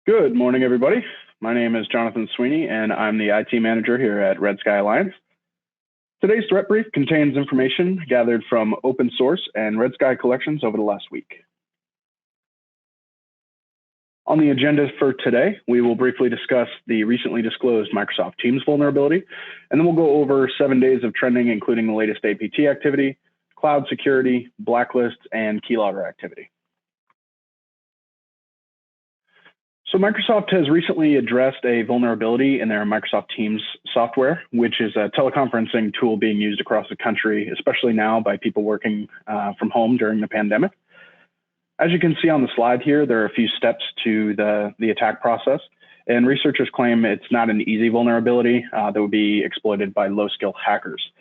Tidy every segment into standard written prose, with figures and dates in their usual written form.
Good morning, everybody. My name is Jonathan Sweeney, and I'm the IT manager here at Red Sky Alliance. Today's threat brief contains information gathered from open source and Red Sky collections over the last week. On the agenda for today, we will briefly discuss the recently disclosed Microsoft Teams vulnerability, and then we'll go over 7 days of trending, including the latest APT activity, cloud security, blacklists, and keylogger activity. So Microsoft has recently addressed a vulnerability in their Microsoft Teams software, which is a teleconferencing tool being used across the country, especially now by people working from home during the pandemic. As you can see on the slide here, there are a few steps to the attack process, and researchers claim it's not an easy vulnerability that would be exploited by low-skill hackers.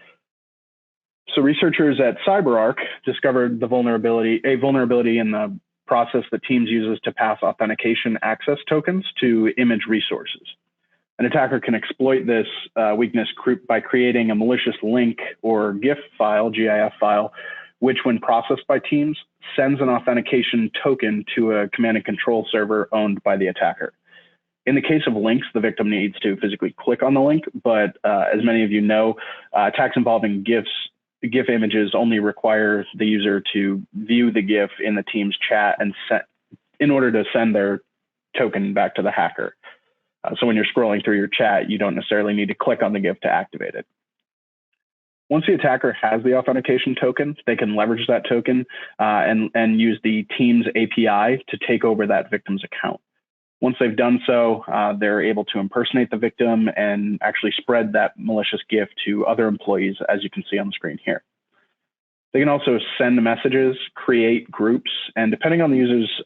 So researchers at CyberArk discovered a vulnerability in the process that Teams uses to pass authentication access tokens to image resources. An attacker can exploit this weakness by creating a malicious link or GIF file, which when processed by Teams, sends an authentication token to a command and control server owned by the attacker. In the case of links, the victim needs to physically click on the link, but as many of you know, attacks involving GIF images only require the user to view the GIF in the Teams chat and in order to send their token back to the hacker. So when you're scrolling through your chat, you don't necessarily need to click on the GIF to activate it. Once the attacker has the authentication token, they can leverage that token and use the Teams API to take over that victim's account. Once they've done so, they're able to impersonate the victim and actually spread that malicious GIF to other employees, as you can see on the screen here. They can also send messages, create groups, and depending on the user's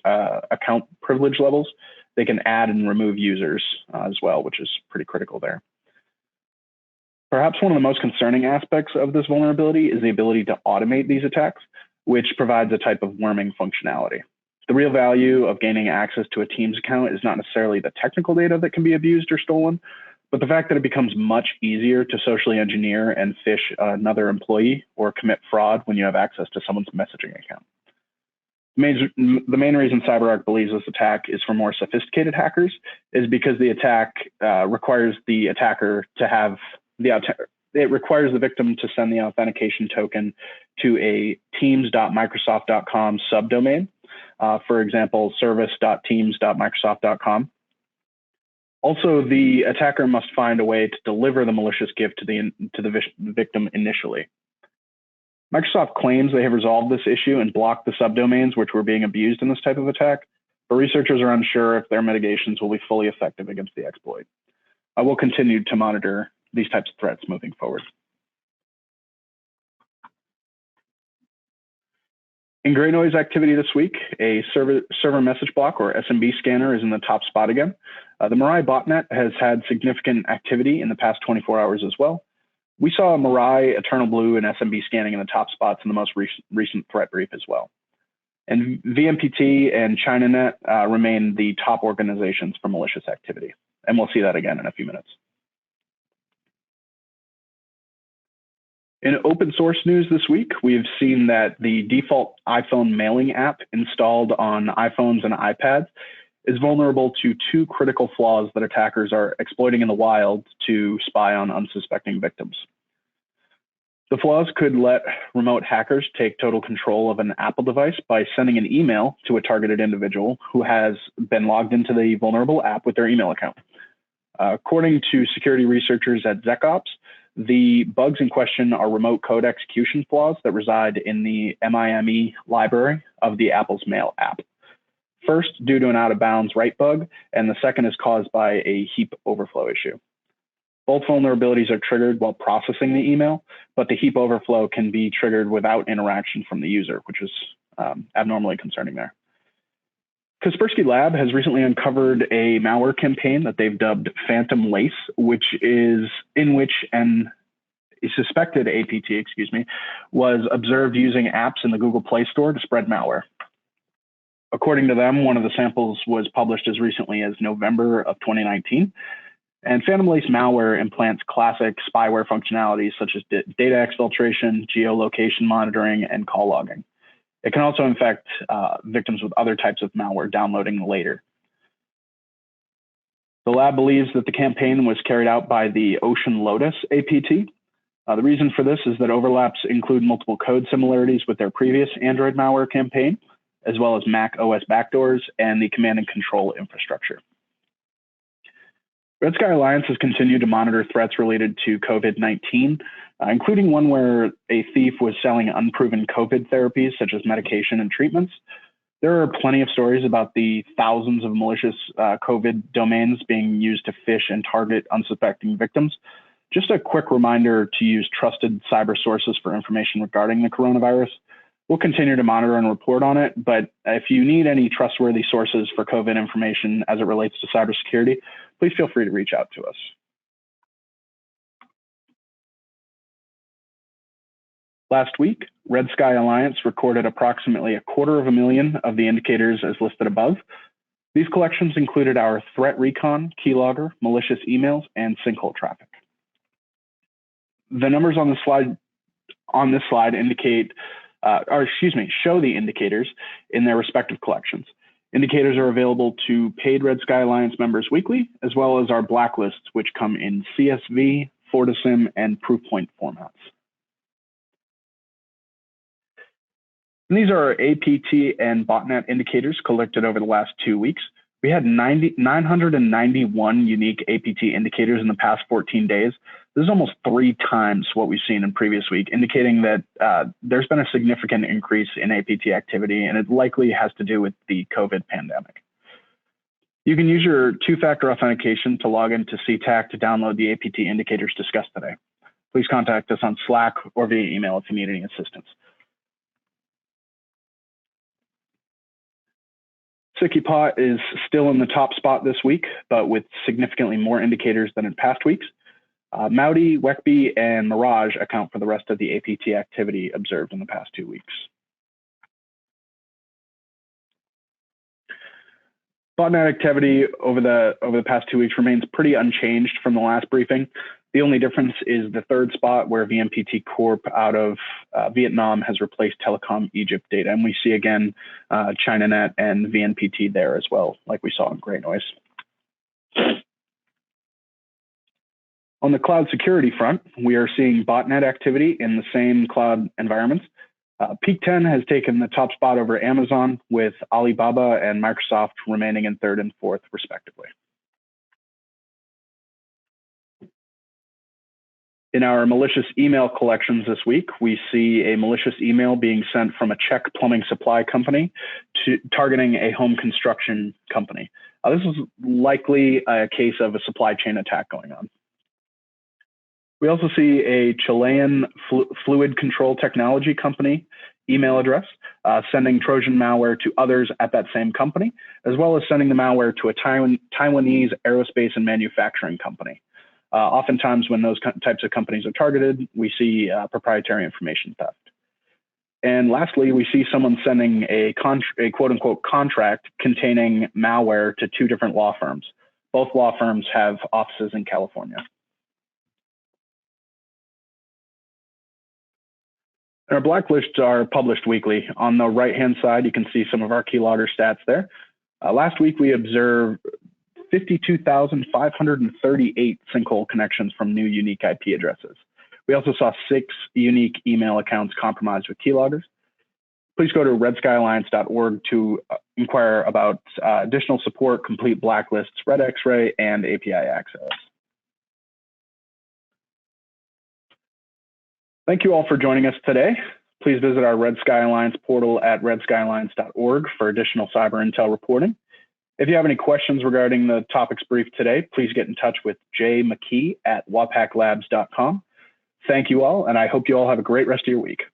account privilege levels, they can add and remove users as well, which is pretty critical there. Perhaps one of the most concerning aspects of this vulnerability is the ability to automate these attacks, which provides a type of worming functionality. The real value of gaining access to a Teams account is not necessarily the technical data that can be abused or stolen, but the fact that it becomes much easier to socially engineer and phish another employee or commit fraud when you have access to someone's messaging account. The main reason CyberArk believes this attack is for more sophisticated hackers is because the attack requires the attacker to have it requires the victim to send the authentication token to a teams.microsoft.com subdomain. For example, service.teams.microsoft.com. Also, the attacker must find a way to deliver the malicious GIF to the victim initially. Microsoft claims they have resolved this issue and blocked the subdomains which were being abused in this type of attack, but researchers are unsure if their mitigations will be fully effective against the exploit. I will continue to monitor these types of threats moving forward. In gray noise activity this week, a server message block or SMB scanner is in the top spot again. The Mirai botnet has had significant activity in the past 24 hours as well. We saw Mirai, Eternal Blue, and SMB scanning in the top spots in the most recent threat brief as well. And VMPT and ChinaNet remain the top organizations for malicious activity. And we'll see that again in a few minutes. In open source news this week, we've seen that the default iPhone mailing app installed on iPhones and iPads is vulnerable to two critical flaws that attackers are exploiting in the wild to spy on unsuspecting victims. The flaws could let remote hackers take total control of an Apple device by sending an email to a targeted individual who has been logged into the vulnerable app with their email account. According to security researchers at ZecOps, the bugs in question are remote code execution flaws that reside in the MIME library of the Apple's Mail app. First, due to an out-of-bounds write bug, and the second is caused by a heap overflow issue. Both vulnerabilities are triggered while processing the email, but the heap overflow can be triggered without interaction from the user, which is abnormally concerning there. Kaspersky Lab has recently uncovered a malware campaign that they've dubbed Phantom Lace, in which a suspected APT, was observed using apps in the Google Play Store to spread malware. According to them, one of the samples was published as recently as November of 2019. And Phantom Lace malware implants classic spyware functionalities such as data exfiltration, geolocation monitoring, and call logging. It can also infect victims with other types of malware downloading later. The lab believes that the campaign was carried out by the Ocean Lotus APT. The reason for this is that overlaps include multiple code similarities with their previous Android malware campaign, as well as Mac OS backdoors and the command and control infrastructure. Red Sky Alliance has continued to monitor threats related to COVID-19, including one where a thief was selling unproven COVID therapies, such as medication and treatments. There are plenty of stories about the thousands of malicious COVID domains being used to phish and target unsuspecting victims. Just a quick reminder to use trusted cyber sources for information regarding the coronavirus. We'll continue to monitor and report on it, but if you need any trustworthy sources for COVID information as it relates to cybersecurity, please feel free to reach out to us. Last week, Red Sky Alliance recorded approximately 250,000 of the indicators as listed above. These collections included our threat recon, keylogger, malicious emails, and sinkhole traffic. The numbers on this slide indicate, show the indicators in their respective collections. Indicators are available to paid Red Sky Alliance members weekly, as well as our blacklists, which come in CSV, FortiSIM, and Proofpoint formats. And these are our APT and botnet indicators collected over the last 2 weeks. We had 991 unique APT indicators in the past 14 days. This is almost 3 times what we've seen in previous week, indicating that there's been a significant increase in APT activity, and it likely has to do with the COVID pandemic. You can use your 2-factor authentication to log into CTAC to download the APT indicators discussed today. Please contact us on Slack or via email if you need any assistance. SickyPot is still in the top spot this week, but with significantly more indicators than in past weeks. Maudy, Weckby, and Mirage account for the rest of the APT activity observed in the past 2 weeks. Botnet activity over the past 2 weeks remains pretty unchanged from the last briefing. The only difference is the third spot where VMPT Corp out of Vietnam has replaced Telecom Egypt data. And we see again ChinaNet and VNPT there as well, like we saw in Gray Noise. On the cloud security front, we are seeing botnet activity in the same cloud environments. Peak 10 has taken the top spot over Amazon, with Alibaba and Microsoft remaining in 3rd and 4th, respectively. In our malicious email collections this week, we see a malicious email being sent from a Czech plumbing supply company targeting a home construction company. This is likely a case of a supply chain attack going on. We also see a Chilean fluid control technology company email address sending Trojan malware to others at that same company, as well as sending the malware to a Taiwanese aerospace and manufacturing company. Oftentimes when those types of companies are targeted, we see proprietary information theft. And lastly, we see someone sending a quote-unquote contract containing malware to 2 different law firms. Both law firms have offices in California. Our blacklists are published weekly. On the right-hand side, you can see some of our keylogger stats there. Last week, we observed 52,538 sinkhole connections from new unique IP addresses. We also saw 6 unique email accounts compromised with keyloggers. Please go to redskylliance.org to inquire about additional support, complete blacklists, Red X-ray, and API access. Thank you all for joining us today. Please visit our Red Sky Alliance portal at redskylliance.org for additional cyber intel reporting. If you have any questions regarding the topics briefed today, please get in touch with Jay McKee at wapaclabs.com. Thank you all, and I hope you all have a great rest of your week.